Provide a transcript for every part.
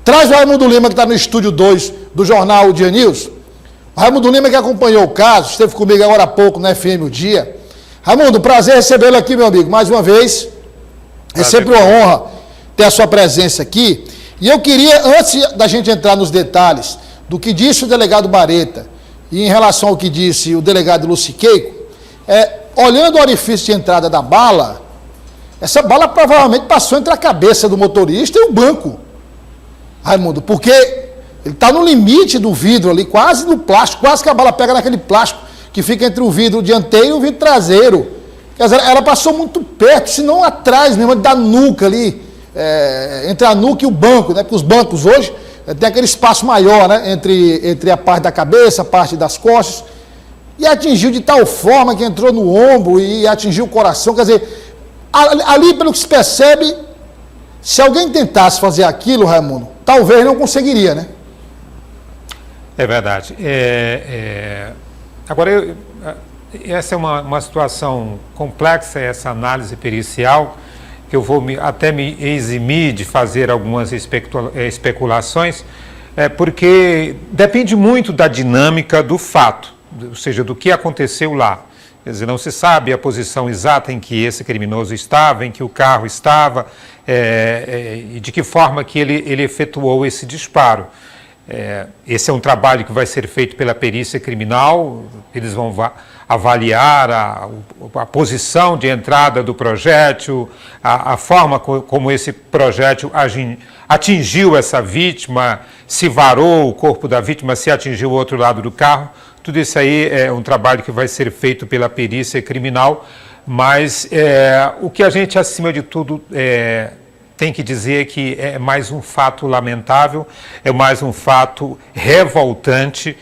Traz o Raimundo Lima, que está no estúdio 2 do jornal Dia News. O Raimundo Lima, que acompanhou o caso, esteve comigo agora há pouco na FM O Dia. Raimundo, prazer recebê-lo aqui, meu amigo, mais uma vez. É sempre uma honra ter a sua presença aqui. E eu queria, antes da gente entrar nos detalhes do que disse o delegado Bareta e em relação ao que disse o delegado Luciqueico, olhando o orifício de entrada da bala, essa bala provavelmente passou entre a cabeça do motorista e o banco, Raimundo, porque ele está no limite do vidro ali, quase no plástico, quase que a bala pega naquele plástico que fica entre o vidro dianteiro e o vidro traseiro. Quer dizer, ela passou muito perto, se não atrás mesmo, da nuca ali, entre a nuca e o banco, né? Porque os bancos hoje tem aquele espaço maior, né? Entre a parte da cabeça, a parte das costas, e atingiu de tal forma que entrou no ombro e atingiu o coração. Quer dizer, ali, pelo que se percebe, se alguém tentasse fazer aquilo, Raimundo, talvez não conseguiria, né? É verdade. Agora, essa é uma situação complexa, essa análise pericial, que eu vou até me eximir de fazer algumas especulações, porque depende muito da dinâmica do fato, ou seja, do que aconteceu lá. Quer dizer, não se sabe a posição exata em que esse criminoso estava, em que o carro estava, e de que forma que ele efetuou esse disparo. Esse é um trabalho que vai ser feito pela perícia criminal, eles vão avaliar a posição de entrada do projétil, a forma como esse projétil atingiu essa vítima, se varou o corpo da vítima, se atingiu o outro lado do carro. Tudo isso aí é um trabalho que vai ser feito pela perícia criminal, mas o que a gente, acima de tudo, tem que dizer que é mais um fato lamentável, é mais um fato revoltante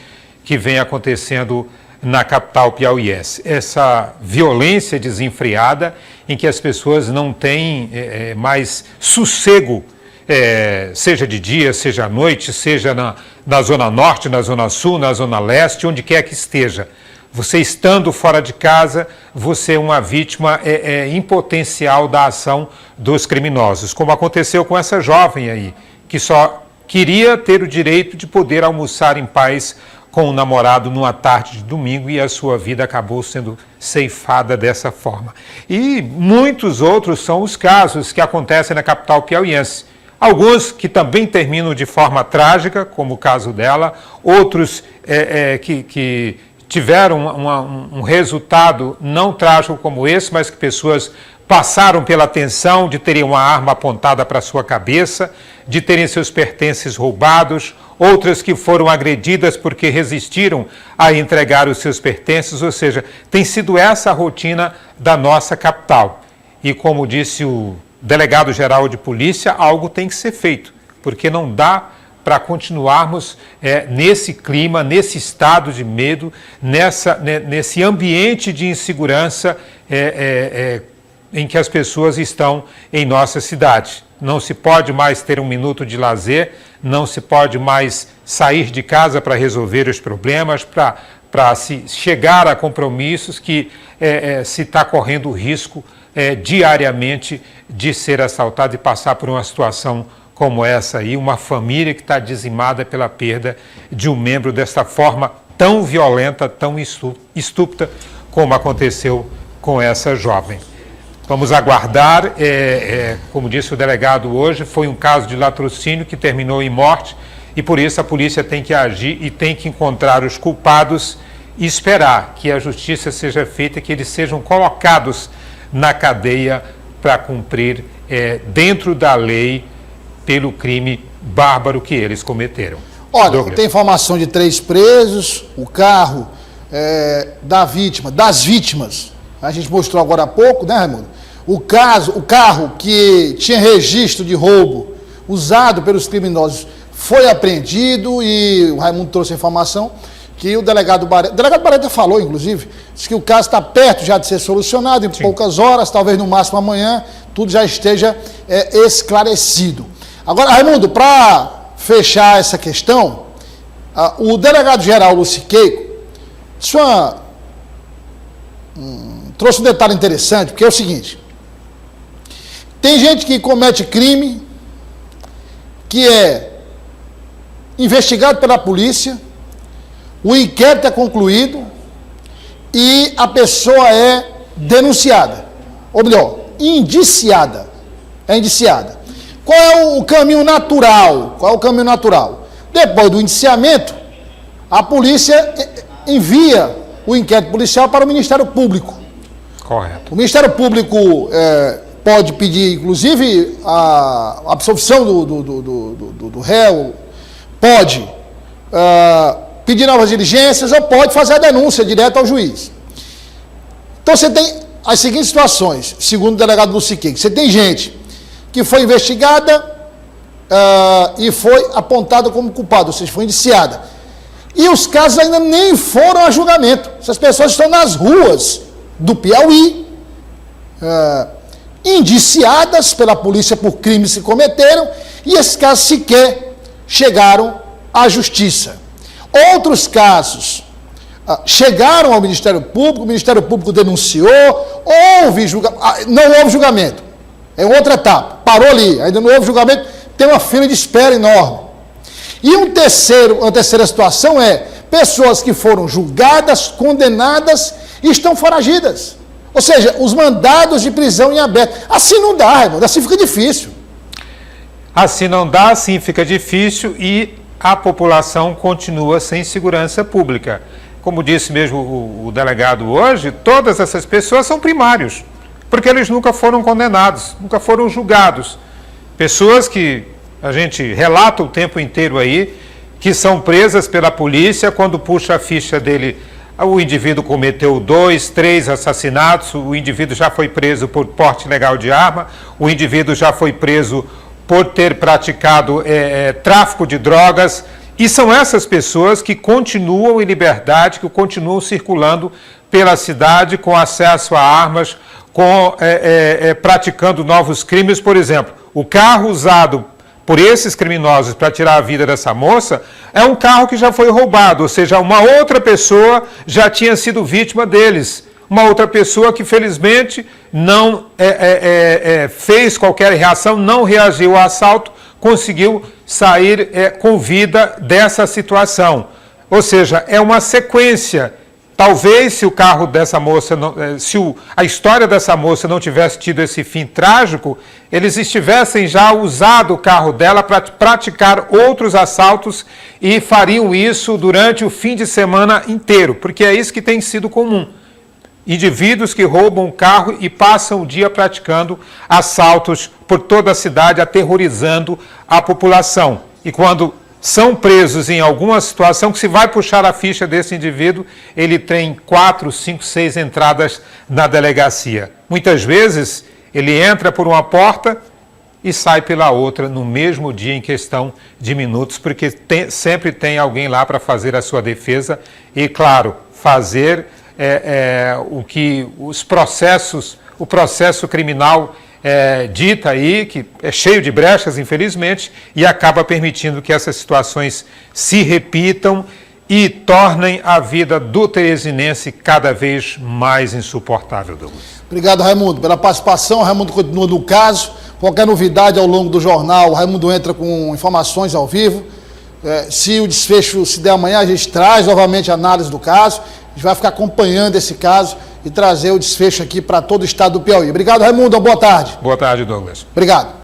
que vem acontecendo na capital piauiense. Essa violência desenfreada em que as pessoas não têm mais sossego, seja de dia, seja à noite, seja na Zona Norte, na Zona Sul, na Zona Leste, onde quer que esteja. Você estando fora de casa, você é uma vítima em potencial da ação dos criminosos, como aconteceu com essa jovem aí, que só queria ter o direito de poder almoçar em paz com o namorado numa tarde de domingo e a sua vida acabou sendo ceifada dessa forma. E muitos outros são os casos que acontecem na capital piauiense. Alguns que também terminam de forma trágica, como o caso dela, outros que tiveram um resultado não trágico como esse, mas que pessoas passaram pela tensão de terem uma arma apontada para a sua cabeça, de terem seus pertences roubados, outras que foram agredidas porque resistiram a entregar os seus pertences, ou seja, tem sido essa a rotina da nossa capital. E como disse o delegado-geral de polícia, algo tem que ser feito, porque não dá para continuarmos nesse clima, nesse estado de medo, nesse ambiente de insegurança em que as pessoas estão em nossa cidade. Não se pode mais ter um minuto de lazer, não se pode mais sair de casa para resolver os problemas, para se chegar a compromissos que se está correndo o risco diariamente de ser assaltado e passar por uma situação como essa aí, uma família que está dizimada pela perda de um membro dessa forma tão violenta, tão estúpida, como aconteceu com essa jovem. Vamos aguardar, como disse o delegado hoje, foi um caso de latrocínio que terminou em morte e por isso a polícia tem que agir e tem que encontrar os culpados e esperar que a justiça seja feita, que eles sejam colocados na cadeia para cumprir dentro da lei pelo crime bárbaro que eles cometeram. Olha, Douglas, tem informação de 3 presos, o carro das vítimas, a gente mostrou agora há pouco, né, Raimundo? O carro que tinha registro de roubo usado pelos criminosos foi apreendido e o Raimundo trouxe a informação que o delegado Bareta falou, inclusive, disse que o caso está perto já de ser solucionado, em poucas horas, talvez no máximo amanhã, tudo já esteja esclarecido. Agora, Raimundo, para fechar essa questão, o delegado-geral Luciqueico trouxe um detalhe interessante, porque é o seguinte: tem gente que comete crime que é investigado pela polícia, o inquérito é concluído e a pessoa é denunciada, ou melhor, indiciada. É indiciada. Qual é o caminho natural? Qual é o caminho natural? Depois do indiciamento, a polícia envia o inquérito policial para o Ministério Público. Correto. O Ministério Público pode pedir, inclusive, a absolvição do réu, pode pedir novas diligências ou pode fazer a denúncia direto ao juiz. Então você tem as seguintes situações, segundo o delegado Luciquim. Você tem gente que foi investigada e foi apontada como culpada, ou seja, foi indiciada. E os casos ainda nem foram a julgamento. Essas pessoas estão nas ruas do Piauí, indiciadas pela polícia por crimes que cometeram, e esses casos sequer chegaram à justiça. Outros casos chegaram ao Ministério Público, o Ministério Público denunciou, não houve julgamento. É outra etapa, parou ali, ainda não houve julgamento, tem uma fila de espera enorme. E uma terceira situação é pessoas que foram julgadas, condenadas e estão foragidas. Ou seja, os mandados de prisão em aberto. Assim não dá, Raimundo, assim fica difícil. Assim não dá, assim fica difícil e a população continua sem segurança pública. Como disse mesmo o delegado hoje, todas essas pessoas são primários, porque eles nunca foram condenados, nunca foram julgados. Pessoas que a gente relata o tempo inteiro aí, que são presas pela polícia, quando puxa a ficha dele, o indivíduo cometeu 2, 3 assassinatos, o indivíduo já foi preso por porte ilegal de arma, o indivíduo já foi preso por ter praticado tráfico de drogas, e são essas pessoas que continuam em liberdade, que continuam circulando pela cidade com acesso a armas, praticando novos crimes. Por exemplo, o carro usado por esses criminosos para tirar a vida dessa moça é um carro que já foi roubado, ou seja, uma outra pessoa já tinha sido vítima deles. Uma outra pessoa que felizmente não fez qualquer reação, não reagiu ao assalto, conseguiu sair com vida dessa situação. Ou seja, é uma sequência. Talvez se o carro dessa moça, a história dessa moça não tivesse tido esse fim trágico, eles estivessem já usado o carro dela para praticar outros assaltos e fariam isso durante o fim de semana inteiro, porque é isso que tem sido comum. Indivíduos que roubam o carro e passam o dia praticando assaltos por toda a cidade, aterrorizando a população. E quando são presos em alguma situação que se vai puxar a ficha desse indivíduo, ele tem 4, 5, 6 entradas na delegacia. Muitas vezes ele entra por uma porta e sai pela outra no mesmo dia, em questão de minutos, porque sempre tem alguém lá para fazer a sua defesa e, claro, fazer o que o processo criminal dita aí, que é cheio de brechas, infelizmente, e acaba permitindo que essas situações se repitam e tornem a vida do teresinense cada vez mais insuportável, Douglas. Obrigado, Raimundo, pela participação. O Raimundo continua no caso. Qualquer novidade ao longo do jornal, o Raimundo entra com informações ao vivo. Se o desfecho se der amanhã, a gente traz novamente a análise do caso. A gente vai ficar acompanhando esse caso e trazer o desfecho aqui para todo o estado do Piauí. Obrigado, Raimundo. Boa tarde. Boa tarde, Douglas. Obrigado.